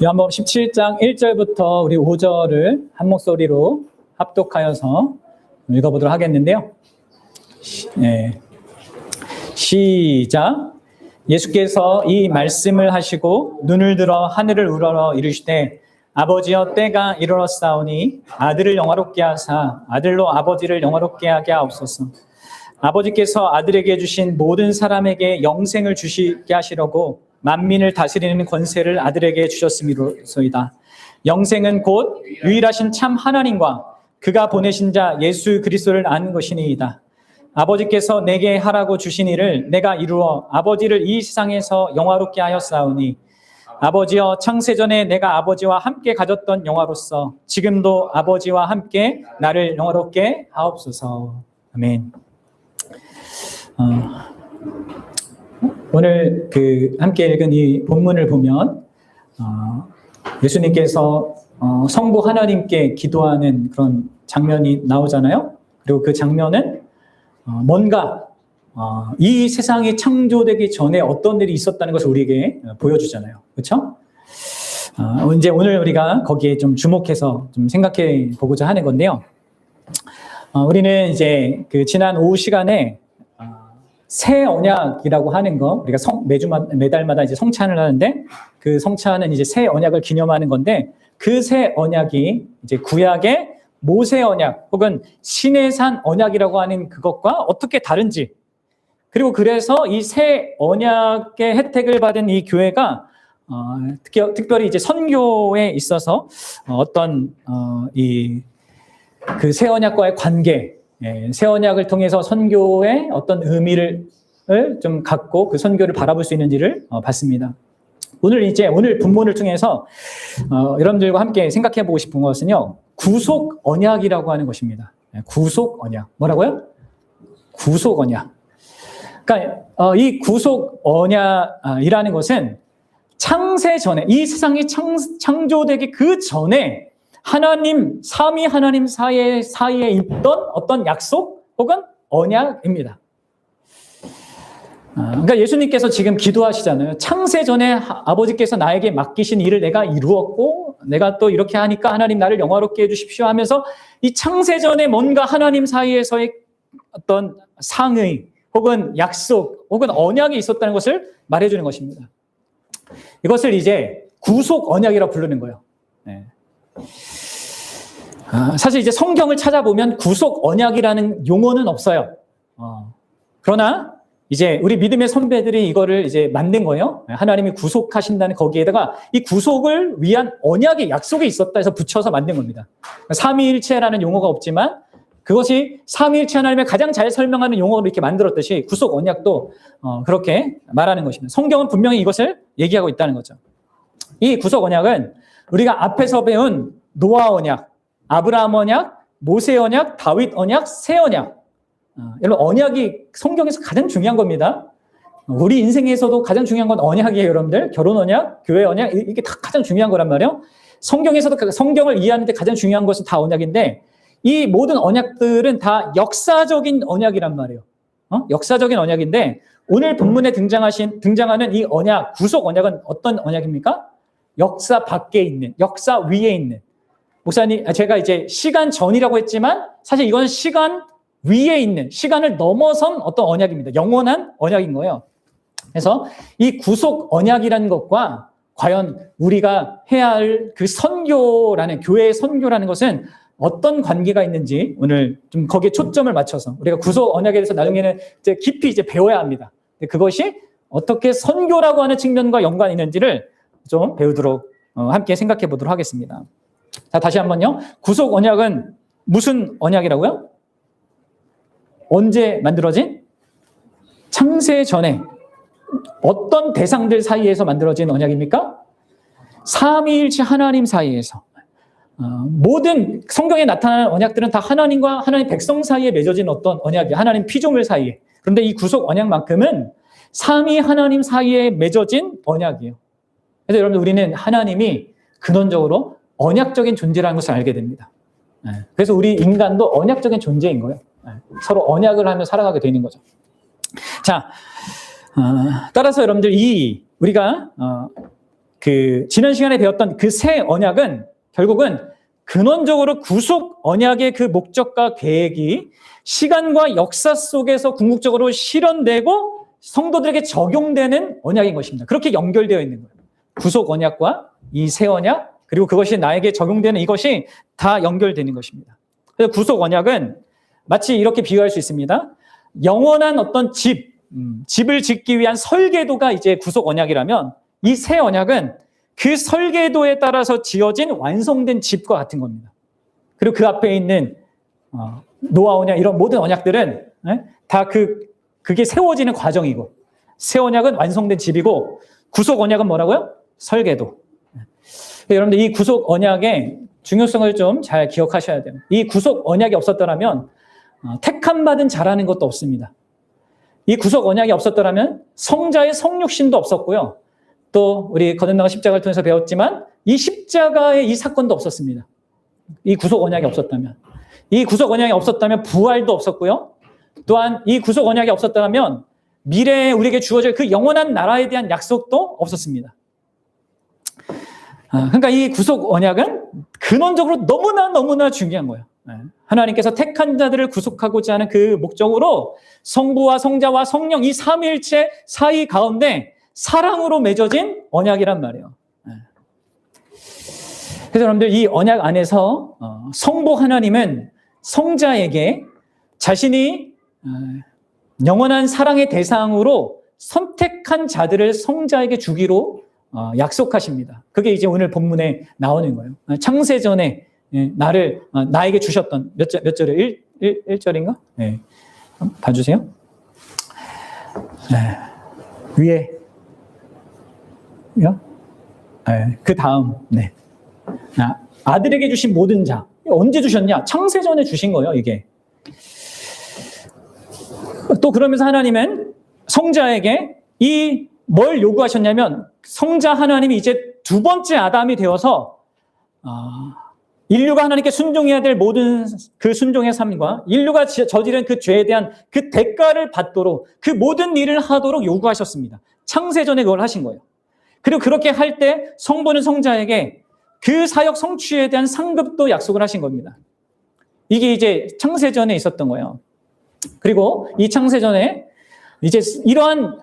요한복음 17장 1절부터 우리 5절을 한 목소리로 합독하여서 읽어보도록 하겠는데요. 시작. 예수께서 이 말씀을 하시고 눈을 들어 하늘을 우러러 이르시되 아버지여 때가 이르렀사오니 아들을 영화롭게 하사 아들로 아버지를 영화롭게 하게 하옵소서. 아버지께서 아들에게 주신 모든 사람에게 영생을 주시게 하시려고 만민을 다스리는 권세를 아들에게 주셨음이로소이다. 영생은 곧 유일하신 참 하나님과 그가 보내신 자 예수 그리스도를 아는 것이니이다. 아버지께서 내게 하라고 주신 일을 내가 이루어 아버지를 이 세상에서 영화롭게 하였사오니 아버지여 창세전에 내가 아버지와 함께 가졌던 영화로서 지금도 아버지와 함께 나를 영화롭게 하옵소서. 아멘. 오늘 함께 읽은 이 본문을 보면 예수님께서 성부 하나님께 기도하는 그런 장면이 나오잖아요. 그리고 그 장면은 뭔가 이 세상이 창조되기 전에 어떤 일이 있었다는 것을 우리에게 보여주잖아요. 그렇죠? 이제 오늘 우리가 거기에 좀 주목해서 좀 생각해 보고자 하는 건데요. 우리는 이제 그 지난 오후 시간에 새 언약이라고 하는 거, 우리가 매달마다 이제 성찬을 하는데 그 성찬은 이제 새 언약을 기념하는 건데 그 새 언약이 이제 구약의 모세 언약 혹은 시내산 언약이라고 하는 그것과 어떻게 다른지, 그리고 그래서 이 새 언약의 혜택을 받은 이 교회가 특별히 이제 선교에 있어서 어떤 그 새 언약과의 관계, 새 언약을 통해서 선교의 어떤 의미를 좀 갖고 그 선교를 바라볼 수 있는지를 봤습니다. 오늘 본문을 통해서 여러분들과 함께 생각해 보고 싶은 것은요, 구속 언약이라고 하는 것입니다. 구속 언약. 뭐라고요? 구속 언약. 그러니까 이 구속 언약이라는 것은 창세 전에, 이 세상이 창조되기 그 전에 하나님, 삼위 하나님 사이에 있던 어떤 약속 혹은 언약입니다. 그러니까 예수님께서 지금 기도하시잖아요. 창세 전에 아버지께서 나에게 맡기신 일을 내가 이루었고 내가 또 이렇게 하니까 하나님 나를 영화롭게 해주십시오 하면서 이 창세 전에 뭔가 하나님 사이에서의 어떤 상의 혹은 약속 혹은 언약이 있었다는 것을 말해주는 것입니다. 이것을 이제 구속 언약이라고 부르는 거예요. 네. 사실 이제 성경을 찾아보면 구속 언약이라는 용어는 없어요. 그러나 이제 우리 믿음의 선배들이 이거를 이제 만든 거예요. 하나님이 구속하신다는 거기에다가 이 구속을 위한 언약의 약속이 있었다 해서 붙여서 만든 겁니다. 삼위일체라는 용어가 없지만 그것이 삼위일체 하나님의 가장 잘 설명하는 용어로 이렇게 만들었듯이 구속 언약도 그렇게 말하는 것입니다. 성경은 분명히 이것을 얘기하고 있다는 거죠. 이 구속 언약은 우리가 앞에서 배운 노아 언약, 아브라함 언약, 모세 언약, 다윗 언약, 새 언약. 여러분, 언약이 성경에서 가장 중요한 겁니다. 우리 인생에서도 가장 중요한 건 언약이에요, 여러분들. 결혼 언약, 교회 언약, 이게 다 가장 중요한 거란 말이에요. 성경에서도 성경을 이해하는데 가장 중요한 것은 다 언약인데 이 모든 언약들은 다 역사적인 언약이란 말이에요. 역사적인 언약인데 오늘 본문에 등장하는 이 언약, 구속 언약은 어떤 언약입니까? 역사 밖에 있는, 역사 위에 있는. 목사님, 제가 이제 시간 전이라고 했지만 사실 이건 시간 위에 있는, 시간을 넘어선 어떤 언약입니다. 영원한 언약인 거예요. 그래서 이 구속 언약이라는 것과 과연 우리가 해야 할 그 선교라는, 교회의 선교라는 것은 어떤 관계가 있는지 오늘 좀 거기에 초점을 맞춰서 우리가 구속 언약에 대해서 나중에는 이제 깊이 이제 배워야 합니다. 그것이 어떻게 선교라고 하는 측면과 연관이 있는지를 좀 배우도록 함께 생각해 보도록 하겠습니다. 자, 다시 한번요. 구속 언약은 무슨 언약이라고요? 언제 만들어진? 창세 전에 어떤 대상들 사이에서 만들어진 언약입니까? 삼위일체 하나님 사이에서. 모든 성경에 나타나는 언약들은 다 하나님과 하나님 백성 사이에 맺어진 어떤 언약이에요. 하나님 피조물 사이에. 그런데 이 구속 언약만큼은 삼위 하나님 사이에 맺어진 언약이에요. 그래서 여러분들 우리는 하나님이 근원적으로 언약적인 존재라는 것을 알게 됩니다. 그래서 우리 인간도 언약적인 존재인 거예요. 서로 언약을 하며 살아가게 되는 거죠. 자, 따라서 여러분들 우리가 지난 시간에 배웠던 그 새 언약은 결국은 근원적으로 구속 언약의 그 목적과 계획이 시간과 역사 속에서 궁극적으로 실현되고 성도들에게 적용되는 언약인 것입니다. 그렇게 연결되어 있는 거예요. 구속 언약과 이 새 언약, 그리고 그것이 나에게 적용되는 이것이 다 연결되는 것입니다. 그래서 구속 언약은 마치 이렇게 비유할 수 있습니다. 영원한 어떤 집을 짓기 위한 설계도가 이제 구속 언약이라면 이 새 언약은 그 설계도에 따라서 지어진 완성된 집과 같은 겁니다. 그리고 그 앞에 있는 노아 언약 이런 모든 언약들은 다 그게 세워지는 과정이고, 새 언약은 완성된 집이고 구속 언약은 뭐라고요? 설계도. 여러분들 이 구속 언약의 중요성을 좀 잘 기억하셔야 돼요. 이 구속 언약이 없었더라면 택함 받은 자라는 것도 없습니다. 이 구속 언약이 없었더라면 성자의 성육신도 없었고요. 또 우리 거듭나가 십자가를 통해서 배웠지만 이 십자가의 이 사건도 없었습니다. 이 구속 언약이 없었다면. 이 구속 언약이 없었다면 부활도 없었고요. 또한 이 구속 언약이 없었다면 미래에 우리에게 주어질 그 영원한 나라에 대한 약속도 없었습니다. 그러니까 이 구속 언약은 근원적으로 너무나 중요한 거예요. 하나님께서 택한 자들을 구속하고자 하는 그 목적으로 성부와 성자와 성령 이 삼위일체 사이 가운데 사랑으로 맺어진 언약이란 말이에요. 그래서 여러분들 이 언약 안에서 성부 하나님은 성자에게 자신이 영원한 사랑의 대상으로 선택한 자들을 성자에게 주기로 약속하십니다. 그게 이제 오늘 본문에 나오는 거예요. 창세전에 나에게 주셨던 몇 절에 1절인가? 네. 봐주세요. 위에 그 다음 아들에게 주신 모든 자. 언제 주셨냐? 창세전에 주신 거예요, 이게. 또 그러면서 하나님은 성자에게 뭘 요구하셨냐면 성자 하나님이 이제 두 번째 아담이 되어서 인류가 하나님께 순종해야 될 모든 그 순종의 삶과 인류가 저지른 그 죄에 대한 그 대가를 받도록 그 모든 일을 하도록 요구하셨습니다. 창세전에 그걸 하신 거예요. 그리고 그렇게 할 때 성부는 성자에게 그 사역 성취에 대한 상급도 약속을 하신 겁니다. 이게 이제 창세전에 있었던 거예요. 그리고 이 창세전에 이제 이러한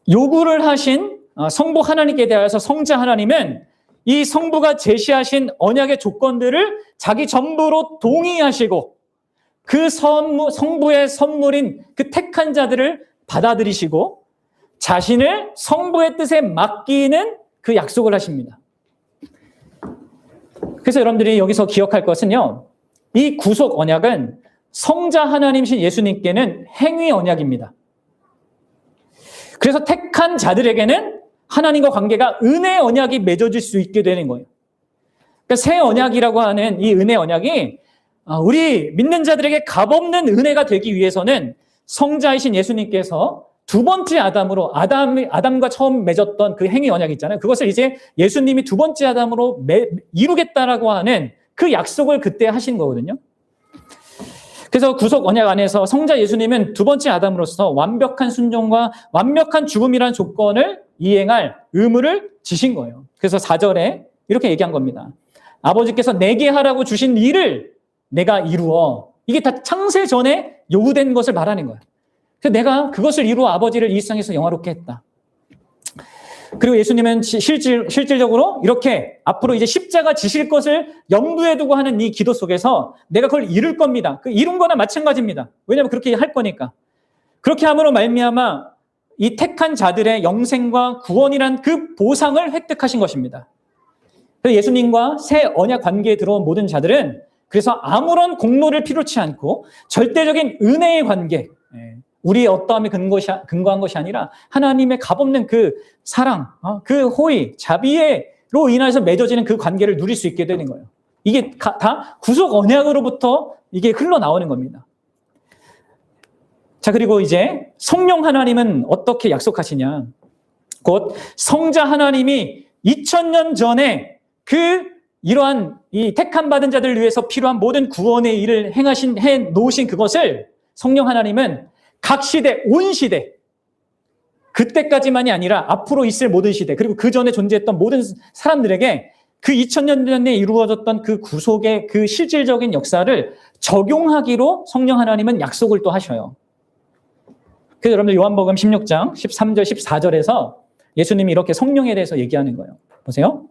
요구를 하신 성부 하나님께 대하여서 성자 하나님은 이 성부가 제시하신 언약의 조건들을 자기 전부로 동의하시고 그 성부의 선물인 그 택한 자들을 받아들이시고 자신을 성부의 뜻에 맡기는 그 약속을 하십니다. 그래서 여러분들이 여기서 기억할 것은요, 이 구속 언약은 성자 하나님이신 예수님께는 행위 언약입니다. 그래서 택한 자들에게는 하나님과 관계가 은혜 언약이 맺어질 수 있게 되는 거예요. 그러니까 새 언약이라고 하는 이 은혜 언약이 우리 믿는 자들에게 값없는 은혜가 되기 위해서는 성자이신 예수님께서 두 번째 아담으로 아담과 처음 맺었던 그 행위 언약 있잖아요. 그것을 이제 예수님이 두 번째 아담으로 이루겠다라고 하는 그 약속을 그때 하신 거거든요. 그래서 구속 언약 안에서 성자 예수님은 두 번째 아담으로서 완벽한 순종과 완벽한 죽음이라는 조건을 이행할 의무를 지신 거예요. 그래서 4절에 이렇게 얘기한 겁니다. 아버지께서 내게 하라고 주신 일을 내가 이루어. 이게 다 창세 전에 요구된 것을 말하는 거예요. 그래서 내가 그것을 이루어 아버지를 이 세상에서 영화롭게 했다. 그리고 예수님은 실질적으로 이렇게 앞으로 이제 십자가 지실 것을 염두에 두고 하는 이 기도 속에서 내가 그걸 이룰 겁니다. 그 이룬 거나 마찬가지입니다. 왜냐하면 그렇게 할 거니까. 그렇게 함으로 말미암아 이 택한 자들의 영생과 구원이란 그 보상을 획득하신 것입니다. 그래서 예수님과 새 언약 관계에 들어온 모든 자들은 그래서 아무런 공로를 필요치 않고 절대적인 은혜의 관계, 우리의 어떠함에 근거한 것이 아니라 하나님의 값없는 그 사랑, 그 호의, 자비로 인해서 맺어지는 그 관계를 누릴 수 있게 되는 거예요. 이게 다 구속 언약으로부터 이게 흘러나오는 겁니다. 자, 그리고 이제 성령 하나님은 어떻게 약속하시냐. 곧 성자 하나님이 2000년 전에 이러한 이 택함 받은 자들을 위해서 필요한 모든 구원의 일을 해 놓으신 그것을 성령 하나님은 각 시대, 온 시대, 그때까지만이 아니라 앞으로 있을 모든 시대, 그리고 그 전에 존재했던 모든 사람들에게 그 2000년 전에 이루어졌던 그 구속의 그 실질적인 역사를 적용하기로 성령 하나님은 약속을 또 하셔요. 그래서 여러분들 요한복음 16장 13절 14절에서 예수님이 이렇게 성령에 대해서 얘기하는 거예요. 보세요.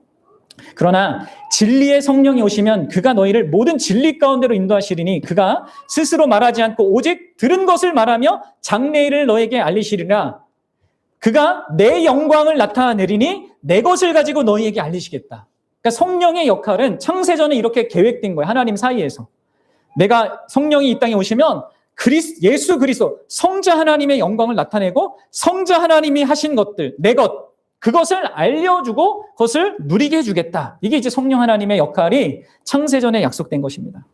그러나 진리의 성령이 오시면 그가 너희를 모든 진리 가운데로 인도하시리니 그가 스스로 말하지 않고 오직 들은 것을 말하며 장래일을 너에게 알리시리라. 그가 내 영광을 나타내리니 내 것을 가지고 너희에게 알리시겠다. 그러니까 성령의 역할은 창세전에 이렇게 계획된 거예요. 하나님 사이에서. 내가 성령이 이 땅에 오시면 예수 그리스도 성자 하나님의 영광을 나타내고 성자 하나님이 하신 것들, 내 것, 그것을 알려주고 그것을 누리게 해주겠다. 이게 이제 성령 하나님의 역할이 창세전에 약속된 것입니다.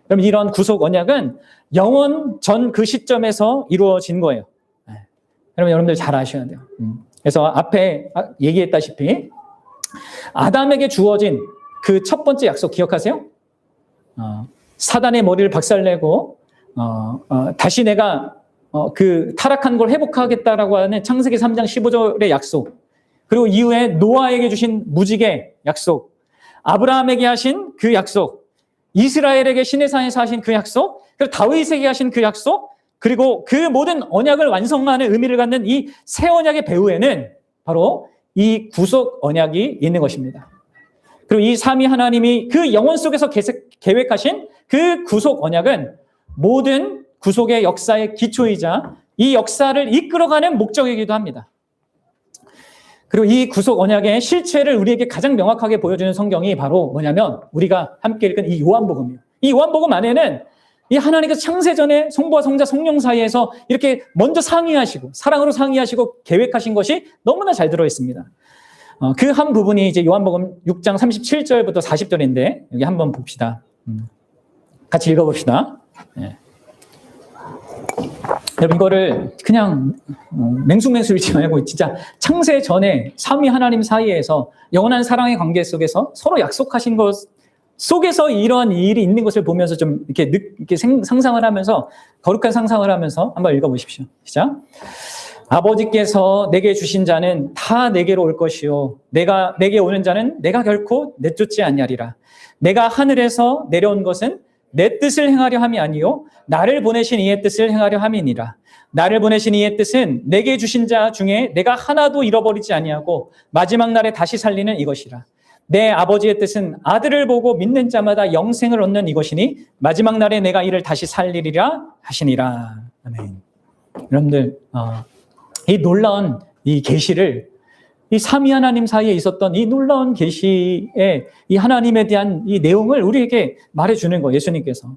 그럼 이런 구속 언약은 영원 전 그 시점에서 이루어진 거예요. 그러면 여러분들 잘 아셔야 돼요. 그래서 앞에 얘기했다시피 아담에게 주어진 그 첫 번째 약속 기억하세요? 사단의 머리를 박살내고 다시 내가 그 타락한 걸 회복하겠다라고 하는 창세기 3장 15절의 약속, 그리고 이후에 노아에게 주신 무지개 약속, 아브라함에게 하신 그 약속, 이스라엘에게 시내산에서 하신 그 약속, 그리고 다윗에게 하신 그 약속, 그리고 그 모든 언약을 완성하는 의미를 갖는 이 새 언약의 배후에는 바로 이 구속 언약이 있는 것입니다. 그리고 이 삼위 하나님이 그 영혼 속에서 계획하신 그 구속 언약은 모든 구속의 역사의 기초이자 이 역사를 이끌어가는 목적이기도 합니다. 그리고 이 구속 언약의 실체를 우리에게 가장 명확하게 보여주는 성경이 바로 뭐냐면 우리가 함께 읽은 이 요한복음이에요. 이 요한복음 안에는 이 하나님께서 창세전에 성부와 성자 성령 사이에서 이렇게 먼저 상의하시고 사랑으로 상의하시고 계획하신 것이 너무나 잘 들어있습니다. 그 한 부분이 이제 요한복음 6장 37절부터 40절인데 여기 한번 봅시다. 같이 읽어봅시다. 네. 여러분 이거를 그냥 맹숭맹수 읽지 말고 진짜 창세 전에 삼위 하나님 사이에서 영원한 사랑의 관계 속에서 서로 약속하신 것 속에서 이러한 일이 있는 것을 보면서 좀 이렇게 상상을 하면서 거룩한 상상을 하면서 한번 읽어보십시오. 시작. 아버지께서 내게 주신 자는 다 내게로 올 것이요 내게 오는 자는 내가 결코 내쫓지 아니하리라. 내가 하늘에서 내려온 것은 내 뜻을 행하려 함이 아니요 나를 보내신 이의 뜻을 행하려 함이니라. 나를 보내신 이의 뜻은 내게 주신 자 중에 내가 하나도 잃어버리지 아니하고 마지막 날에 다시 살리는 이것이라. 내 아버지의 뜻은 아들을 보고 믿는 자마다 영생을 얻는 이것이니 마지막 날에 내가 이를 다시 살리리라 하시니라. 아멘. 여러분들 이 놀라운 이 계시를 이 삼위 하나님 사이에 있었던 이 놀라운 계시의 이 하나님에 대한 이 내용을 우리에게 말해주는 거예요. 예수님께서.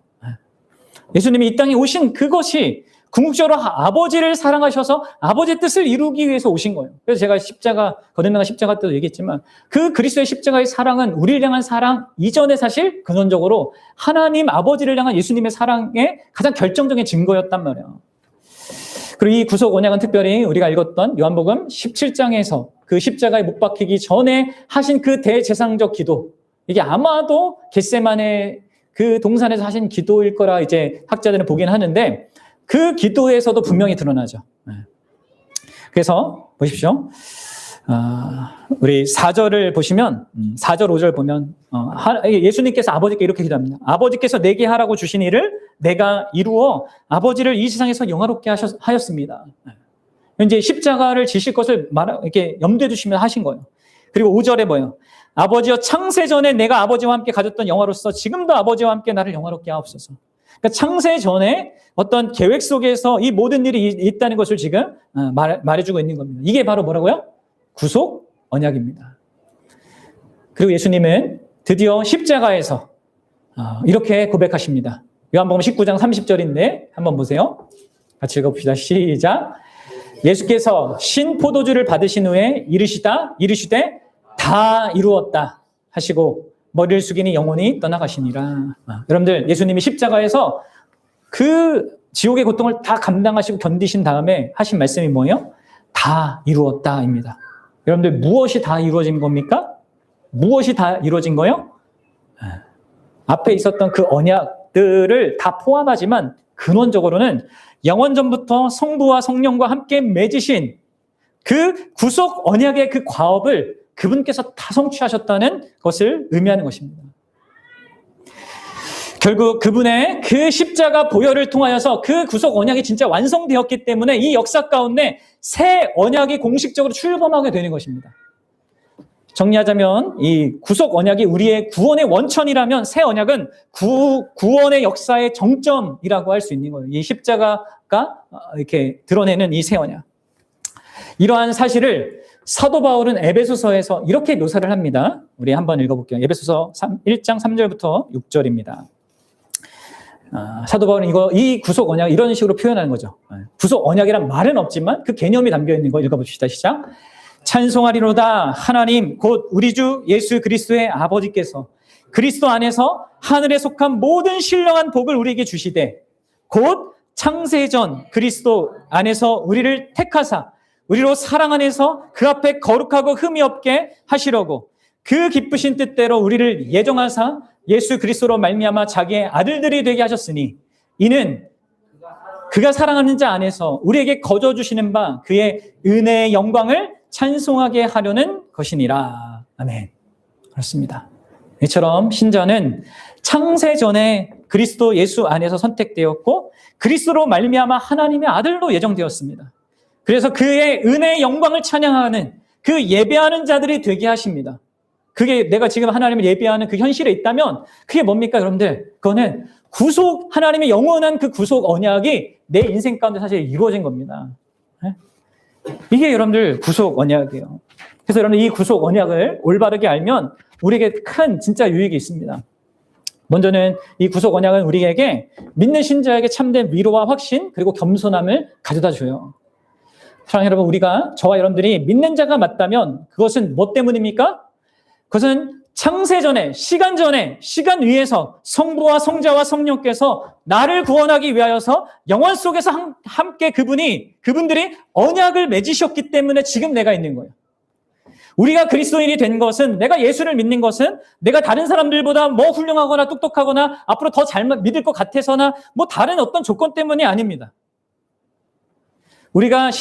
예수님이 이 땅에 오신 그것이 궁극적으로 아버지를 사랑하셔서 아버지의 뜻을 이루기 위해서 오신 거예요. 그래서 제가 거듭나가 십자가 때도 얘기했지만 그 그리스도의 십자가의 사랑은 우리를 향한 사랑 이전에 사실 근원적으로 하나님 아버지를 향한 예수님의 사랑의 가장 결정적인 증거였단 말이에요. 그리고 이 구속 언약은 특별히 우리가 읽었던 요한복음 17장에서 그 십자가에 못 박히기 전에 하신 그 대제사장적 기도, 이게 아마도 겟세마네 그 동산에서 하신 기도일 거라 이제 학자들은 보긴 하는데 그 기도에서도 분명히 드러나죠. 그래서 보십시오. 우리 4절을 보시면 4절 5절 보면 예수님께서 아버지께 이렇게 기도합니다. 아버지께서 내게 하라고 주신 일을 내가 이루어 아버지를 이 세상에서 영화롭게 하였습니다. 이제 십자가를 지실 것을 이렇게 염두에 두시면 하신 거예요. 그리고 5절에 뭐예요? 아버지여 창세 전에 내가 아버지와 함께 가졌던 영화로서 지금도 아버지와 함께 나를 영화롭게 하옵소서. 그러니까 창세 전에 어떤 계획 속에서 이 모든 일이 있다는 것을 지금 말해주고 있는 겁니다. 이게 바로 뭐라고요? 구속 언약입니다. 그리고 예수님은 드디어 십자가에서 이렇게 고백하십니다. 요한복음 19장 30절인데 한번 보세요. 같이 읽어봅시다. 시작. 예수께서 신 포도주를 받으신 후에 이르시되 다 이루었다 하시고 머리를 숙이니 영혼이 떠나가시니라. 여러분들 예수님이 십자가에서 그 지옥의 고통을 다 감당하시고 견디신 다음에 하신 말씀이 뭐예요? 다 이루었다입니다. 여러분들 무엇이 다 이루어진 겁니까? 무엇이 다 이루어진 거예요? 앞에 있었던 그 언약들을 다 포함하지만 근원적으로는 영원전부터 성부와 성령과 함께 맺으신 그 구속 언약의 그 과업을 그분께서 다 성취하셨다는 것을 의미하는 것입니다. 결국 그분의 그 십자가 보혈을 통하여서 그 구속 언약이 진짜 완성되었기 때문에 이 역사 가운데 새 언약이 공식적으로 출범하게 되는 것입니다. 정리하자면 이 구속 언약이 우리의 구원의 원천이라면 새 언약은 구원의 역사의 정점이라고 할 수 있는 거예요. 이 십자가가 이렇게 드러내는 이 새 언약. 이러한 사실을 사도 바울은 에베소서에서 이렇게 묘사를 합니다. 우리 한번 읽어볼게요. 에베소서 1장 3절부터 6절입니다. 사도 바울은 이 구속 언약 이런 식으로 표현하는 거죠. 구속 언약이란 말은 없지만 그 개념이 담겨 있는 거 읽어봅시다. 시작. 찬송하리로다 하나님 곧 우리 주 예수 그리스도의 아버지께서 그리스도 안에서 하늘에 속한 모든 신령한 복을 우리에게 주시되 곧 창세전 그리스도 안에서 우리를 택하사 우리로 사랑 안에서 그 앞에 거룩하고 흠이 없게 하시려고 그 기쁘신 뜻대로 우리를 예정하사 예수 그리스도로 말미암아 자기의 아들들이 되게 하셨으니 이는 그가 사랑하는 자 안에서 우리에게 거저 주시는 바 그의 은혜의 영광을 찬송하게 하려는 것이니라. 아멘. 그렇습니다. 이처럼 신자는 창세전에 그리스도 예수 안에서 선택되었고 그리스도로 말미암아 하나님의 아들로 예정되었습니다. 그래서 그의 은혜의 영광을 찬양하는 그 예배하는 자들이 되게 하십니다. 그게 내가 지금 하나님을 예배하는 그 현실에 있다면 그게 뭡니까 여러분들? 그거는 하나님의 영원한 그 구속 언약이 내 인생 가운데 사실 이루어진 겁니다. 이게 여러분들 구속 언약이에요. 그래서 여러분 이 구속 언약을 올바르게 알면 우리에게 큰 진짜 유익이 있습니다. 먼저는 이 구속 언약은 우리에게 믿는 신자에게 참된 위로와 확신 그리고 겸손함을 가져다 줘요. 사랑하는 여러분, 저와 여러분들이 믿는 자가 맞다면 그것은 뭐 때문입니까? 그것은 창세전에, 시간 전에, 시간 위에서 성부와 성자와 성령께서 나를 구원하기 위하여서 영원 속에서 함께 그분들이 언약을 맺으셨기 때문에 지금 내가 있는 거예요. 우리가 그리스도인이 된 것은, 내가 예수를 믿는 것은 내가 다른 사람들보다 뭐 훌륭하거나 똑똑하거나 앞으로 더 잘 믿을 것 같아서나 뭐 다른 어떤 조건 때문이 아닙니다. 우리가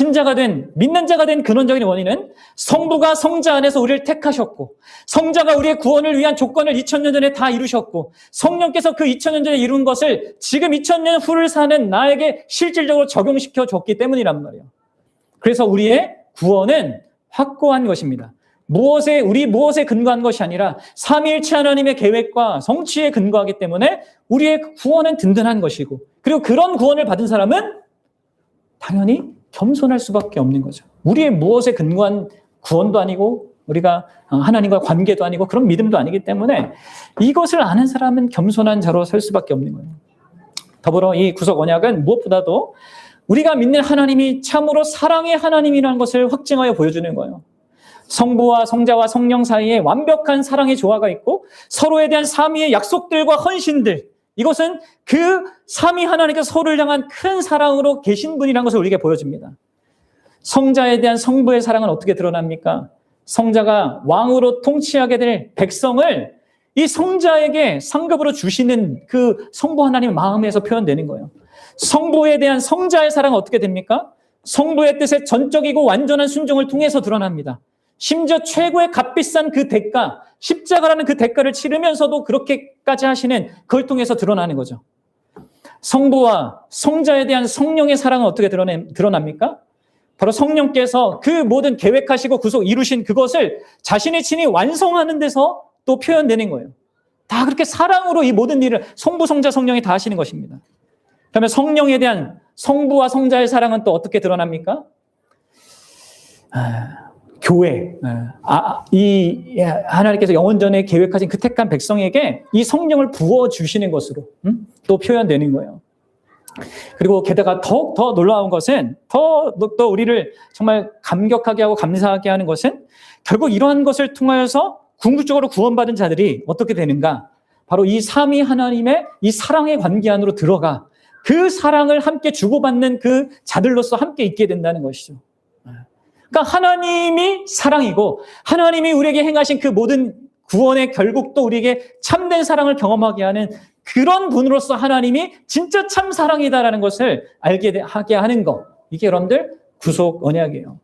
믿는 자가 된 근원적인 원인은 성부가 성자 안에서 우리를 택하셨고 성자가 우리의 구원을 위한 조건을 2000년 전에 다 이루셨고 성령께서 그 2000년 전에 이룬 것을 지금 2000년 후를 사는 나에게 실질적으로 적용시켜 줬기 때문이란 말이에요. 그래서 우리의 구원은 확고한 것입니다. 무엇에 근거한 것이 아니라 삼위일체 하나님의 계획과 성취에 근거하기 때문에 우리의 구원은 든든한 것이고 그리고 그런 구원을 받은 사람은 당연히 겸손할 수밖에 없는 거죠. 우리의 무엇에 근거한 구원도 아니고 우리가 하나님과 관계도 아니고 그런 믿음도 아니기 때문에 이것을 아는 사람은 겸손한 자로 설 수밖에 없는 거예요. 더불어 이 구속 언약은 무엇보다도 우리가 믿는 하나님이 참으로 사랑의 하나님이라는 것을 확증하여 보여주는 거예요. 성부와 성자와 성령 사이에 완벽한 사랑의 조화가 있고 서로에 대한 삼위의 약속들과 헌신들, 이것은 그 삼위 하나님께서 서로를 향한 큰 사랑으로 계신 분이라는 것을 우리에게 보여줍니다. 성자에 대한 성부의 사랑은 어떻게 드러납니까? 성자가 왕으로 통치하게 될 백성을 이 성자에게 상급으로 주시는 그 성부 하나님의 마음에서 표현되는 거예요. 성부에 대한 성자의 사랑은 어떻게 됩니까? 성부의 뜻에 전적이고 완전한 순종을 통해서 드러납니다. 심지어 최고의 값비싼 그 대가, 십자가라는 그 대가를 치르면서도 그렇게까지 하시는 그걸 통해서 드러나는 거죠. 성부와 성자에 대한 성령의 사랑은 어떻게 드러납니까? 바로 성령께서 그 모든 계획하시고 구속 이루신 그것을 자신이 친히 완성하는 데서 또 표현되는 거예요. 다 그렇게 사랑으로 이 모든 일을 성부, 성자, 성령이 다 하시는 것입니다. 그러면 성령에 대한 성부와 성자의 사랑은 또 어떻게 드러납니까? 교회, 이 하나님께서 영원전에 계획하신 그 택한 백성에게 이 성령을 부어주시는 것으로 또 표현되는 거예요. 그리고 게다가 더욱 더 놀라운 것은 더 우리를 정말 감격하게 하고 감사하게 하는 것은 결국 이러한 것을 통하여서 궁극적으로 구원받은 자들이 어떻게 되는가? 바로 이 삼위 하나님의 이 사랑의 관계 안으로 들어가 그 사랑을 함께 주고받는 그 자들로서 함께 있게 된다는 것이죠. 그러니까 하나님이 사랑이고 하나님이 우리에게 행하신 그 모든 구원의 결국도 우리에게 참된 사랑을 경험하게 하는 그런 분으로서 하나님이 진짜 참 사랑이다라는 것을 알게 하게 하는 것. 이게 여러분들 구속 언약이에요.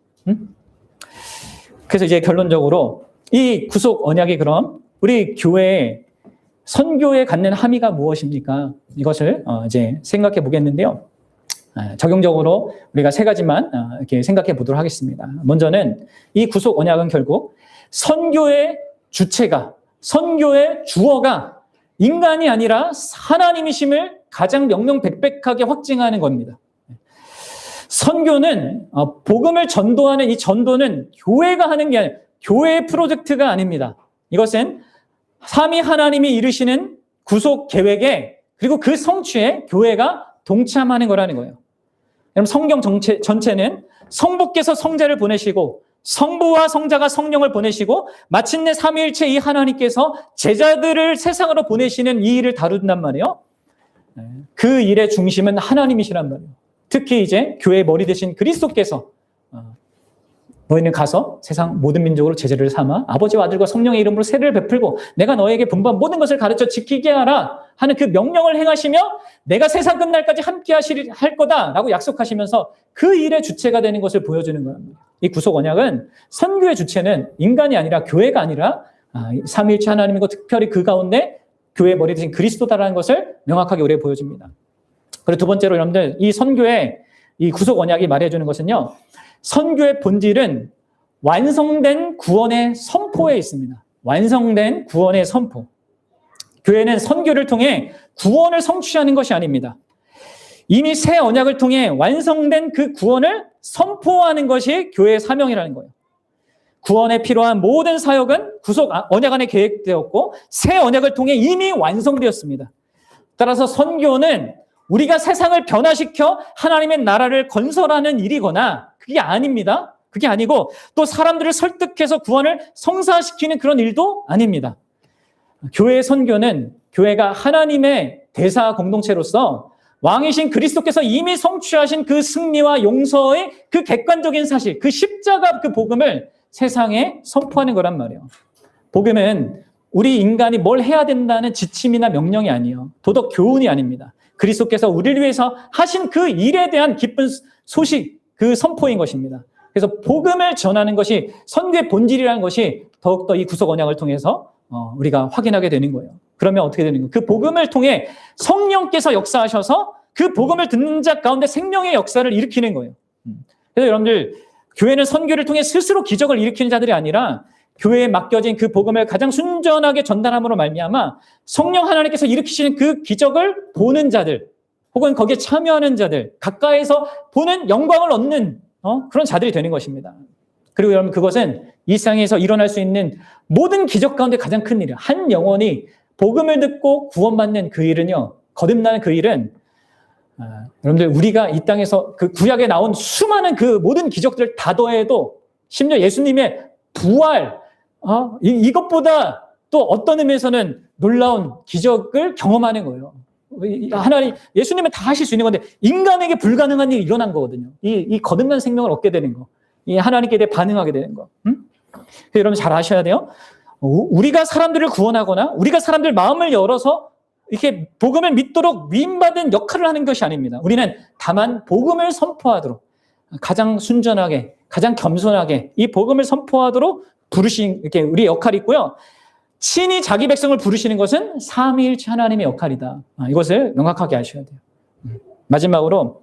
그래서 이제 결론적으로 이 구속 언약이 그럼 우리 교회의 선교에 갖는 함의가 무엇입니까? 이것을 이제 생각해 보겠는데요. 적용적으로 우리가 세 가지만 이렇게 생각해 보도록 하겠습니다. 먼저는 이 구속 언약은 결국 선교의 주체가, 선교의 주어가 인간이 아니라 하나님이심을 가장 명명백백하게 확증하는 겁니다. 선교는 복음을 전도하는 이 전도는 교회가 하는 게 아니라 교회의 프로젝트가 아닙니다. 이것은 삼위 하나님이 이루시는 구속 계획에 그리고 그 성취에 교회가 동참하는 거라는 거예요. 그럼 성경 전체는 성부께서 성자를 보내시고 성부와 성자가 성령을 보내시고 마침내 삼위일체 이 하나님께서 제자들을 세상으로 보내시는 이 일을 다룬단 말이에요. 그 일의 중심은 하나님이시란 말이에요. 특히 이제 교회의 머리 되신 그리스도께서 너희는 가서 세상 모든 민족으로 제자를 삼아 아버지와 아들과 성령의 이름으로 세례를 베풀고 내가 너에게 분부한 모든 것을 가르쳐 지키게 하라 하는 그 명령을 행하시며 내가 세상 끝날까지 함께 할 거다라고 약속하시면서 그 일의 주체가 되는 것을 보여주는 겁니다. 이 구속 언약은 선교의 주체는 인간이 아니라 교회가 아니라 삼위일체 하나님이고 특별히 그 가운데 교회의 머리 되신 그리스도다라는 것을 명확하게 우리에게 보여줍니다. 그리고 두 번째로 여러분들 이 선교의 이 구속 언약이 말해주는 것은요. 선교의 본질은 완성된 구원의 선포에 있습니다. 완성된 구원의 선포. 교회는 선교를 통해 구원을 성취하는 것이 아닙니다. 이미 새 언약을 통해 완성된 그 구원을 선포하는 것이 교회의 사명이라는 거예요. 구원에 필요한 모든 사역은 구속 언약 안에 계획되었고 새 언약을 통해 이미 완성되었습니다. 따라서 선교는 우리가 세상을 변화시켜 하나님의 나라를 건설하는 일이거나 그게 아닙니다. 그게 아니고 또 사람들을 설득해서 구원을 성사시키는 그런 일도 아닙니다. 교회의 선교는 교회가 하나님의 대사 공동체로서 왕이신 그리스도께서 이미 성취하신 그 승리와 용서의 그 객관적인 사실, 그 십자가 그 복음을 세상에 선포하는 거란 말이에요. 복음은 우리 인간이 뭘 해야 된다는 지침이나 명령이 아니에요. 도덕 교훈이 아닙니다. 그리스도께서 우리를 위해서 하신 그 일에 대한 기쁜 소식, 그 선포인 것입니다. 그래서 복음을 전하는 것이 선교의 본질이라는 것이 더욱더 이 구속 언약을 통해서 우리가 확인하게 되는 거예요. 그러면 어떻게 되는 거예요? 그 복음을 통해 성령께서 역사하셔서 그 복음을 듣는 자 가운데 생명의 역사를 일으키는 거예요. 그래서 여러분들 교회는 선교를 통해 스스로 기적을 일으키는 자들이 아니라 교회에 맡겨진 그 복음을 가장 순전하게 전달함으로 말미암아 성령 하나님께서 일으키시는 그 기적을 보는 자들 혹은 거기에 참여하는 자들 가까이서 보는 영광을 얻는 그런 자들이 되는 것입니다. 그리고 여러분 그것은 이 세상에서 일어날 수 있는 모든 기적 가운데 가장 큰 일이에요. 한 영혼이 복음을 듣고 구원받는 그 일은요. 거듭나는 그 일은 여러분들 우리가 이 땅에서 그 구약에 나온 수많은 그 모든 기적들을 다 더해도 심지어 예수님의 부활 이것보다 또 어떤 의미에서는 놀라운 기적을 경험하는 거예요. 하나님, 예수님은 다 하실 수 있는 건데 인간에게 불가능한 일이 일어난 거거든요. 이 거듭난 생명을 얻게 되는 거. 이 하나님께 대해 반응하게 되는 거. 여러분 잘 아셔야 돼요. 우리가 사람들을 구원하거나 우리가 사람들 마음을 열어서 이렇게 복음을 믿도록 위임받은 역할을 하는 것이 아닙니다. 우리는 다만 복음을 선포하도록 가장 순전하게, 가장 겸손하게 이 복음을 선포하도록 부르신 이렇게 우리의 역할이 있고요. 친히 자기 백성을 부르시는 것은 삼위일체 하나님의 역할이다. 이것을 명확하게 아셔야 돼요. 마지막으로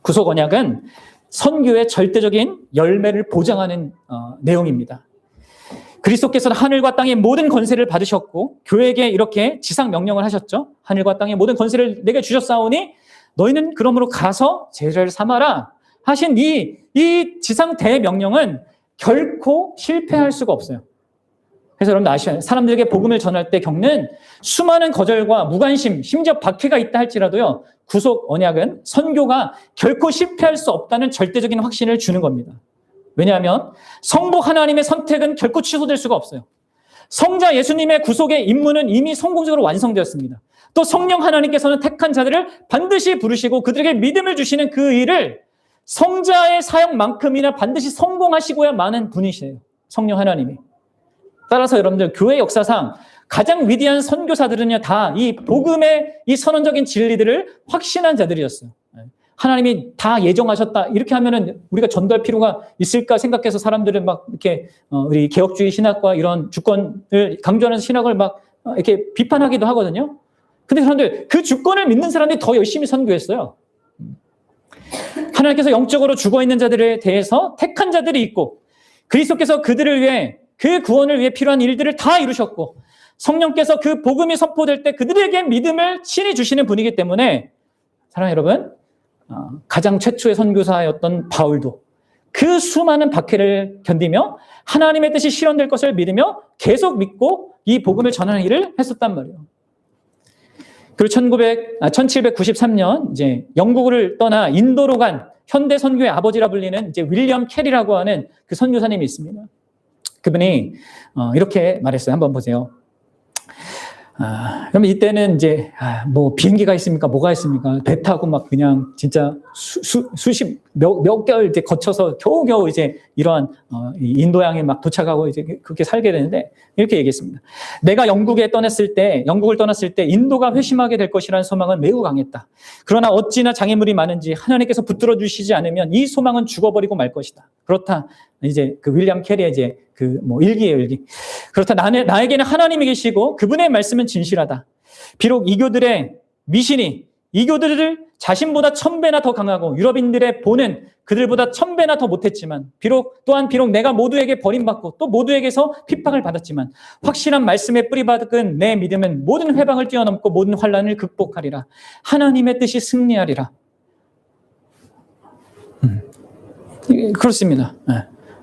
구속 언약은 선교의 절대적인 열매를 보장하는 내용입니다. 그리스도께서는 하늘과 땅의 모든 권세를 받으셨고 교회에게 이렇게 지상 명령을 하셨죠. 하늘과 땅의 모든 권세를 내게 주셨사오니 너희는 그러므로 가서 제자를 삼아라 하신 이 지상 대명령은 결코 실패할 수가 없어요. 그래서 여러분 아셔야 해요. 사람들에게 복음을 전할 때 겪는 수많은 거절과 무관심, 심지어 박해가 있다 할지라도요. 구속 언약은 선교가 결코 실패할 수 없다는 절대적인 확신을 주는 겁니다. 왜냐하면 성부 하나님의 선택은 결코 취소될 수가 없어요. 성자 예수님의 구속의 임무는 이미 성공적으로 완성되었습니다. 또 성령 하나님께서는 택한 자들을 반드시 부르시고 그들에게 믿음을 주시는 그 일을 성자의 사역만큼이나 반드시 성공하시고야 마는 분이시에요. 성령 하나님이. 따라서 여러분들 교회 역사상 가장 위대한 선교사들은요 다 이 복음의 이 선언적인 진리들을 확신한 자들이었어요. 하나님이 다 예정하셨다. 이렇게 하면은 우리가 전도할 필요가 있을까 생각해서 사람들은 막 이렇게 우리 개혁주의 신학과 이런 주권을 강조하는 신학을 막 이렇게 비판하기도 하거든요. 근데 사람들 그 주권을 믿는 사람들이 더 열심히 선교했어요. 하나님께서 영적으로 죽어있는 자들에 대해서 택한 자들이 있고 그리스도께서 그들을 위해 그 구원을 위해 필요한 일들을 다 이루셨고 성령께서 그 복음이 선포될 때 그들에게 믿음을 친히 주시는 분이기 때문에 사랑하는 여러분, 가장 최초의 선교사였던 바울도 그 수많은 박해를 견디며 하나님의 뜻이 실현될 것을 믿으며 계속 믿고 이 복음을 전하는 일을 했었단 말이에요. 그리고 1793년 이제 영국을 떠나 인도로 간 현대 선교의 아버지라 불리는 이제 윌리엄 캐리라고 하는 그 선교사님이 있습니다. 그분이 이렇게 말했어요. 한번 보세요. 그러면 이때는 이제 뭐 비행기가 있습니까? 뭐가 있습니까? 배 타고 막 그냥 진짜 수십 몇 개월 이제 거쳐서 겨우겨우 이제 이러한 인도양에 막 도착하고 이제 그렇게 살게 되는데 이렇게 얘기했습니다. 내가 영국을 떠났을 때 인도가 회심하게 될 것이라는 소망은 매우 강했다. 그러나 어찌나 장애물이 많은지 하나님께서 붙들어 주시지 않으면 이 소망은 죽어버리고 말 것이다. 그렇다. 이제 그 윌리엄 캐리의 이제 그 뭐 일기예요, 일기. 그렇다. 나에게는 하나님이 계시고 그분의 말씀은 진실하다. 비록 이교들의 미신이 이교들을 자신보다 1000배나 더 강하고 유럽인들의 보는 그들보다 1000배나 더 못했지만 비록 내가 모두에게 버림받고 또 모두에게서 핍박을 받았지만 확실한 말씀에 뿌리박은 내 믿음은 모든 회방을 뛰어넘고 모든 환난을 극복하리라. 하나님의 뜻이 승리하리라. 그렇습니다.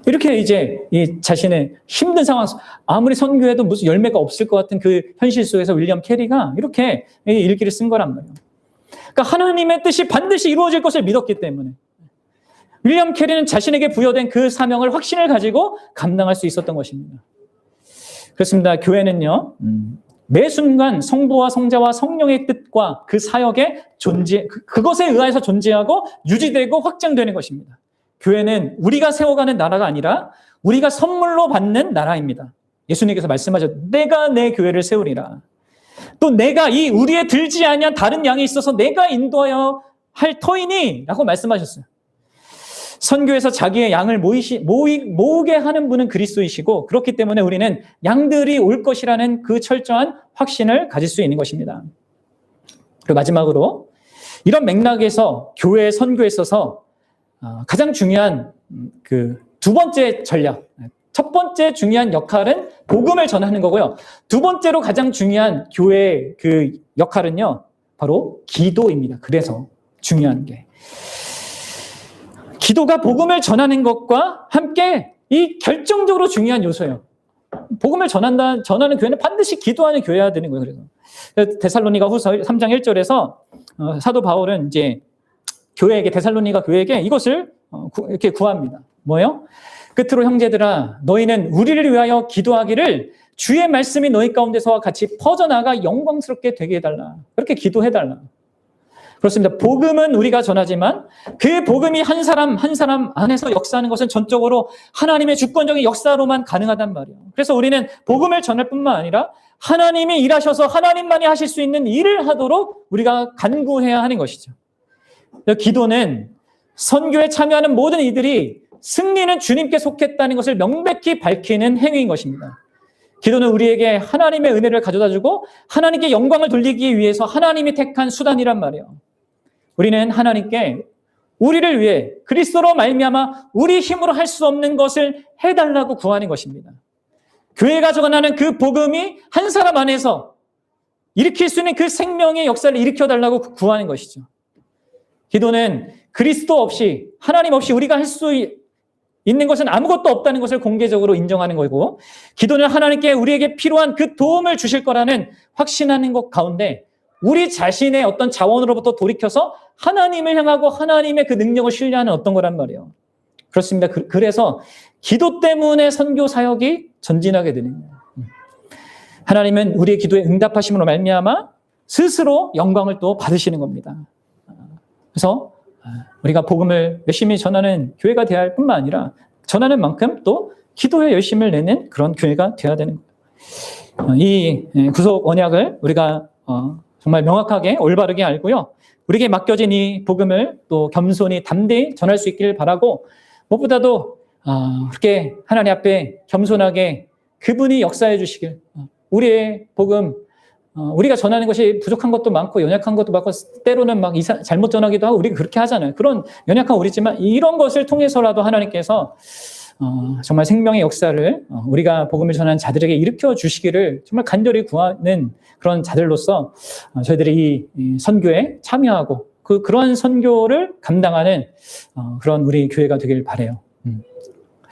이렇게 이제 이 자신의 힘든 상황, 아무리 선교해도 무슨 열매가 없을 것 같은 그 현실 속에서 윌리엄 캐리가 이렇게 이 일기를 쓴 거란 말이에요. 그러니까 하나님의 뜻이 반드시 이루어질 것을 믿었기 때문에 윌리엄 캐리는 자신에게 부여된 그 사명을 확신을 가지고 감당할 수 있었던 것입니다. 그렇습니다. 교회는요, 매 순간 성부와 성자와 성령의 뜻과 그 사역의 그것에 의해서 존재하고 유지되고 확장되는 것입니다. 교회는 우리가 세워가는 나라가 아니라 우리가 선물로 받는 나라입니다. 예수님께서 말씀하셨죠. 내가 내 교회를 세우리라. 또 내가 이 우리에 들지 아니한 다른 양이 있어서 내가 인도하여 할 터이니 라고 말씀하셨어요. 선교에서 자기의 양을 모으게 하는 분은 그리스도이시고 그렇기 때문에 우리는 양들이 올 것이라는 그 철저한 확신을 가질 수 있는 것입니다. 그리고 마지막으로 이런 맥락에서 교회의 선교에 있어서 가장 중요한 그 두 번째 전략, 첫 번째 중요한 역할은 복음을 전하는 거고요. 두 번째로 가장 중요한 교회의 그 역할은요, 바로 기도입니다. 그래서 중요한 게 기도가 복음을 전하는 것과 함께 이 결정적으로 중요한 요소예요. 복음을 전하는 교회는 반드시 기도하는 교회여야 되는 거예요. 그래서 데살로니가 후서 3장 1절에서 사도 바울은 이제 데살로니가 교회에게 이것을 이렇게 구합니다. 뭐예요? 끝으로 형제들아, 너희는 우리를 위하여 기도하기를 주의 말씀이 너희 가운데서와 같이 퍼져나가 영광스럽게 되게 해달라. 그렇게 기도해달라. 그렇습니다. 복음은 우리가 전하지만 그 복음이 한 사람 한 사람 안에서 역사하는 것은 전적으로 하나님의 주권적인 역사로만 가능하단 말이에요. 그래서 우리는 복음을 전할 뿐만 아니라 하나님이 일하셔서 하나님만이 하실 수 있는 일을 하도록 우리가 간구해야 하는 것이죠. 기도는 선교에 참여하는 모든 이들이 승리는 주님께 속했다는 것을 명백히 밝히는 행위인 것입니다. 기도는 우리에게 하나님의 은혜를 가져다주고 하나님께 영광을 돌리기 위해서 하나님이 택한 수단이란 말이에요. 우리는 하나님께 우리를 위해 그리스도로 말미암아 우리 힘으로 할 수 없는 것을 해달라고 구하는 것입니다. 교회가 전하는 그 복음이 한 사람 안에서 일으킬 수 있는 그 생명의 역사를 일으켜달라고 구하는 것이죠. 기도는 그리스도 없이, 하나님 없이 우리가 할 수 있는 것은 아무것도 없다는 것을 공개적으로 인정하는 거고, 기도는 하나님께 우리에게 필요한 그 도움을 주실 거라는 확신하는 것 가운데 우리 자신의 어떤 자원으로부터 돌이켜서 하나님을 향하고 하나님의 그 능력을 신뢰하는 어떤 거란 말이에요. 그렇습니다. 그래서 기도 때문에 선교 사역이 전진하게 되는 거예요. 하나님은 우리의 기도에 응답하심으로 말미암아 스스로 영광을 또 받으시는 겁니다. 그래서 우리가 복음을 열심히 전하는 교회가 되어야 할 뿐만 아니라 전하는 만큼 또 기도에 열심을 내는 그런 교회가 되어야 되는 거예요. 이 구속 언약을 우리가 정말 명확하게 올바르게 알고요. 우리에게 맡겨진 이 복음을 또 겸손히 담대히 전할 수 있기를 바라고, 무엇보다도 그렇게 하나님 앞에 겸손하게 그분이 역사해 주시길, 우리의 복음, 우리가 전하는 것이 부족한 것도 많고 연약한 것도 많고 때로는 막 잘못 전하기도 하고 우리가 그렇게 하잖아요. 그런 연약한 우리지만 이런 것을 통해서라도 하나님께서 정말 생명의 역사를 우리가 복음을 전하는 자들에게 일으켜 주시기를 정말 간절히 구하는 그런 자들로서 저희들이 이 선교에 참여하고 그러한 선교를 감당하는 그런 우리 교회가 되길 바라요.